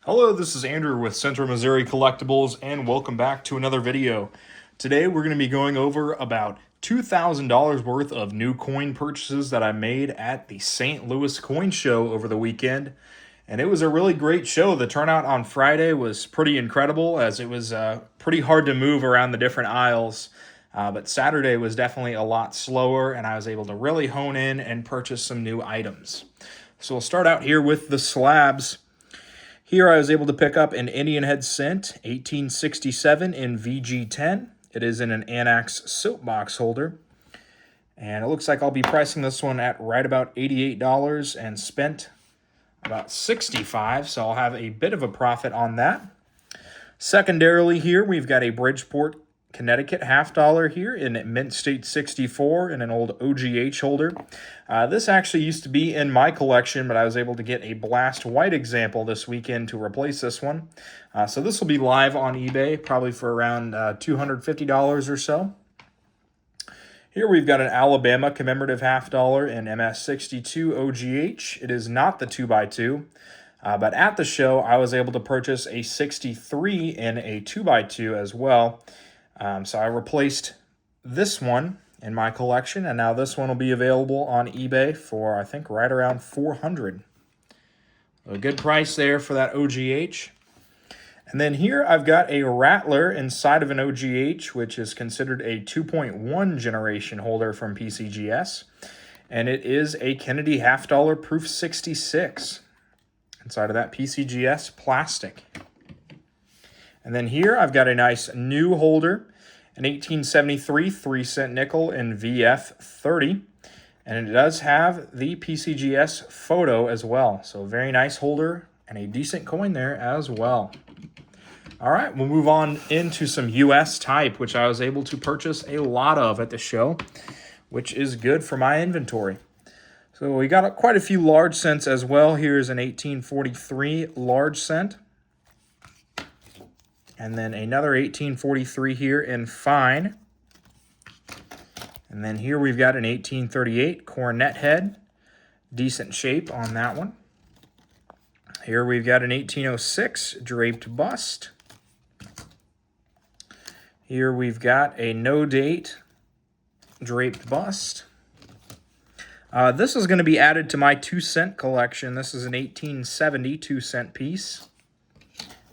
Hello, this is Andrew with Central Missouri Collectibles, and welcome back to another video. Today we're going to be going over about $2,000 worth of new coin purchases that I made at the St. Louis Coin Show over the weekend. And it was a really great show. The turnout on Friday was pretty incredible, as it was pretty hard to move around the different aisles. But Saturday was definitely a lot slower, and I was able to really hone in and purchase some new items. So we'll start out here with the slabs. Here I was able to pick up an Indian Head Cent, 1867 in VG10. It is in an Anax soapbox holder. And it looks like I'll be pricing this one at right about $88 and spent about $65, so I'll have a bit of a profit on that. Secondarily here, we've got a Bridgeport, Connecticut $half here in Mint State 64 in an old OGH holder. This actually used to be in my collection, but I was able to get a Blast White example this weekend to replace this one. So this will be live on eBay, probably for around $250 or so. Here we've got an Alabama commemorative $half in MS62 OGH. It is not the 2x2. But at the show, I was able to purchase a 63 in a 2x2 as well. So I replaced this one in my collection, and now this one will be available on eBay for, I think, right around $400. A good price there for that OGH. And then here I've got a Rattler inside of an OGH, which is considered a 2.1 generation holder from PCGS. And it is a Kennedy $half proof 66 inside of that PCGS plastic. And then here I've got a nice new holder, an 1873 3-cent nickel in VF30. And it does have the PCGS photo as well. So very nice holder and a decent coin there as well. All right, we'll move on into some US type, which I was able to purchase a lot of at the show, which is good for my inventory. So we got quite a few large cents as well. Here's an 1843 large cent. And then another 1843 here in fine. And then here we've got an 1838 cornet head. Decent shape on that one. Here we've got an 1806 draped bust. Here we've got a no date draped bust. This is going to be added to my 2-cent collection. This is an 1870 2-cent piece.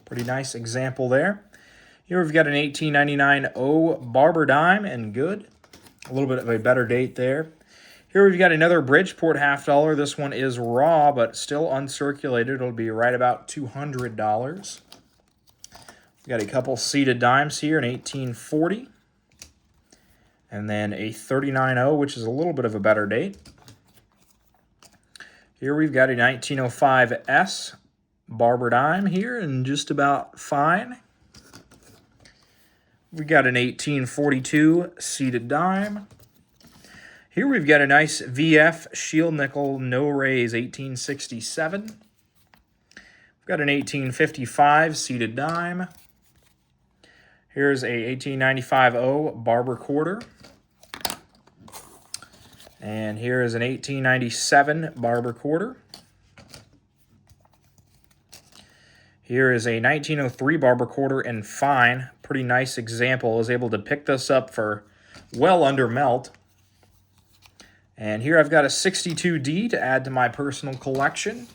Pretty nice example there. Here we've got an 1899 O Barber dime and good. A little bit of a better date there. Here we've got another Bridgeport $half. This one is raw, but still uncirculated. It'll be right about $200. We've got a couple seeded dimes here, an 1840. And then a 39.0, which is a little bit of a better date. Here we've got a 1905 S Barber dime here and just about fine. We got an 1842 seeded dime. Here we've got a nice VF shield nickel no raise 1867. We've got an 1855 seeded dime. Here's a 1895 O Barber quarter. And here is an 1897 Barber quarter. Here is a 1903 Barber quarter in fine. Pretty nice example. I was able to pick this up for well under melt. And here I've got a 62D to add to my personal collection,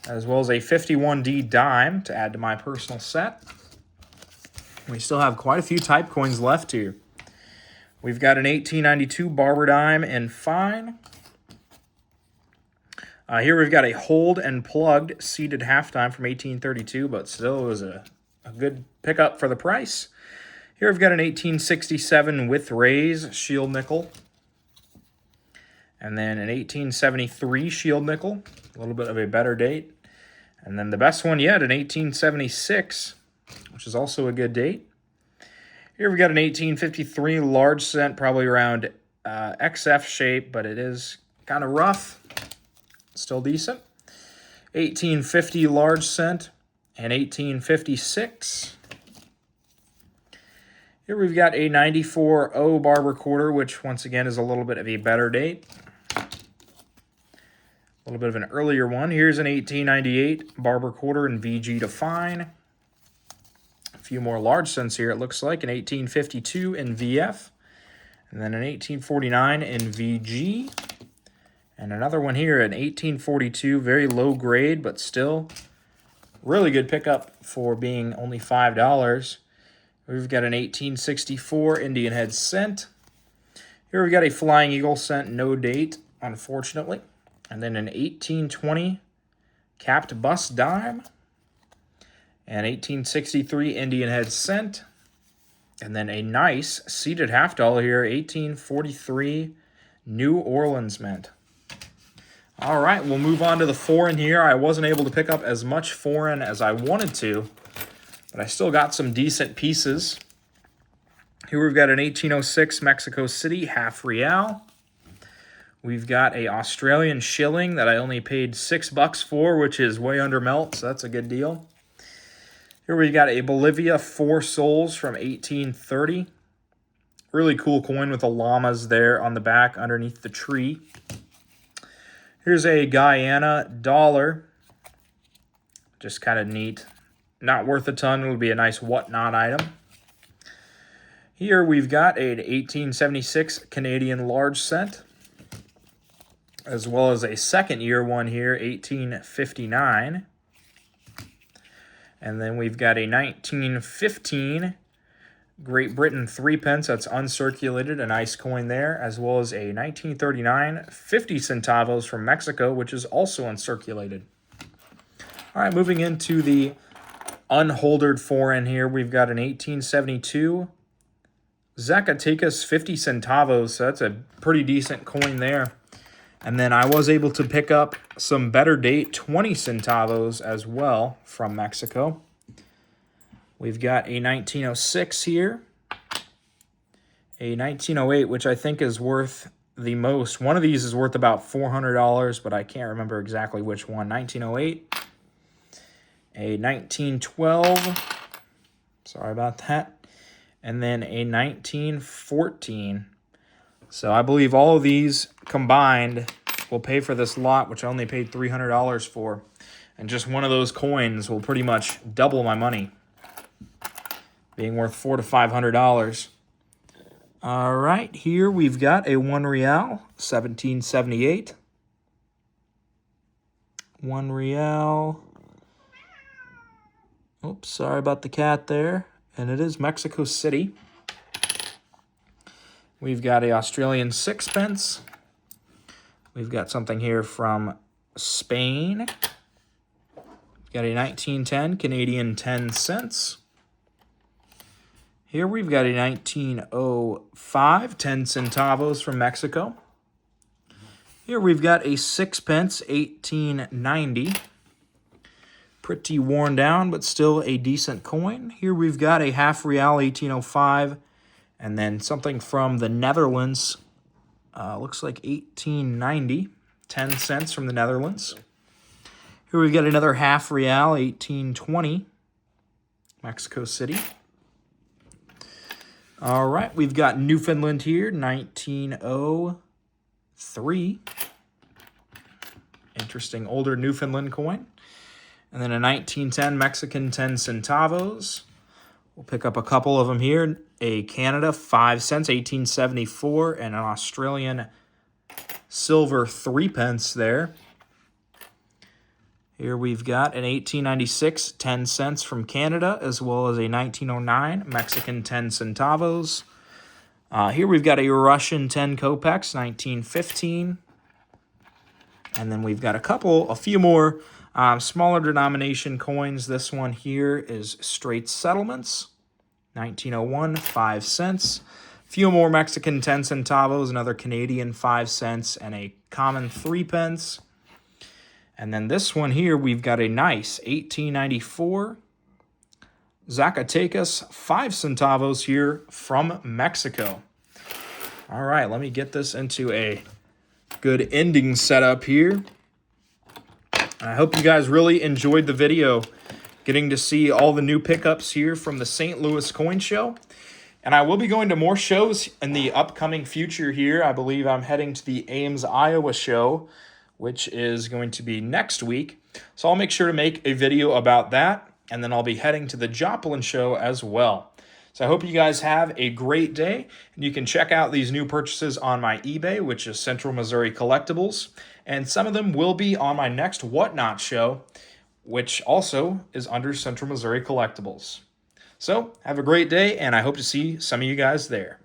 as well as a 51D dime to add to my personal set. We still have quite a few type coins left here. We've got an 1892 Barber dime in fine. Here we've got a hold and plugged seeded halftime from 1832, but still it was a good pickup for the price. Here we've got an 1867 with raise shield nickel. And then an 1873 shield nickel, a little bit of a better date. And then the best one yet, an 1876, which is also a good date. Here we've got an 1853 large cent, probably around XF shape, but it is kind of rough. Still decent. 1850 large cent and 1856. Here we've got a 94 O Barber quarter, which once again is a little bit of a better date. A little bit of an earlier one. Here's an 1898 Barber Quarter in VG to fine. A few more large cents here, it looks like. An 1852 in VF. And then an 1849 in VG. And another one here, an 1842, very low grade, but still really good pickup for being only $5. We've got an 1864 Indian Head cent. Here we've got a Flying Eagle cent, no date, unfortunately. And then an 1820 capped bust dime. An 1863 Indian Head cent. And then a nice seated half dollar here, 1843 New Orleans mint. All right, we'll move on to the foreign here. I wasn't able to pick up as much foreign as I wanted to, but I still got some decent pieces. Here we've got an 1806 Mexico City half real. We've got a Australian shilling that I only paid $6 for, which is way under melt, so that's a good deal. Here we got a Bolivia 4 sols from 1830. Really cool coin with the llamas there on the back underneath the tree. Here's a Guyana dollar. Just kind of neat. Not worth a ton. It'll be a nice whatnot item. Here we've got an 1876 Canadian large cent, as well as a second year one here, 1859. And then we've got a 1915 Great Britain 3 pence, that's uncirculated, a nice coin there, as well as a 1939 50 centavos from Mexico, which is also uncirculated. All right, moving into the unholdered foreign here, we've got an 1872 Zacatecas 50 centavos, so that's a pretty decent coin there. And then I was able to pick up some better date 20 centavos as well from Mexico. We've got a 1906 here, a 1908, which I think is worth the most. One of these is worth about $400, but I can't remember exactly which one. 1908, a 1912, sorry about that, and then a 1914. So I believe all of these combined will pay for this lot, which I only paid $300 for. And just one of those coins will pretty much double my money, being worth $400 to $500. All right, here we've got a 1 real, 1778. 1 real. Oops, sorry about the cat there. And it is Mexico City. We've got a Australian 6 pence. We've got something here from Spain. We've got a 1910 Canadian 10 cents. Here we've got a 1905 10 centavos from Mexico. Here we've got a 6 pence 1890. Pretty worn down, but still a decent coin. Here we've got a half real 1805. And then something from the Netherlands, looks like 1890, 10 cents from the Netherlands. Here we've got another half real, 1820, Mexico City. All right, we've got Newfoundland here, 1903. Interesting older Newfoundland coin. And then a 1910 Mexican 10 centavos. We'll pick up a couple of them here. A Canada 5 cents, 1874, and an Australian silver 3 pence there. Here we've got an 1896 10 cents from Canada, as well as a 1909 Mexican 10 centavos. Here we've got a Russian 10 kopecks, 1915. And then we've got a few more smaller denomination coins. This one here is straight settlements, 1901, 5 cents. A few more Mexican 10 centavos, another Canadian 5 cents, and a common 3 pence. And then this one here, we've got a nice 1894 Zacatecas 5 centavos here from Mexico. All right, let me get this into a good ending setup here. I hope you guys really enjoyed the video, getting to see all the new pickups here from the St. Louis Coin Show. And I will be going to more shows in the upcoming future here. I believe I'm heading to the Ames, Iowa show, which is going to be next week. So I'll make sure to make a video about that, and then I'll be heading to the Joplin show as well. So I hope you guys have a great day, and you can check out these new purchases on my eBay, which is Central Missouri Collectibles, and some of them will be on my next Whatnot show, which also is under Central Missouri Collectibles. So have a great day, and I hope to see some of you guys there.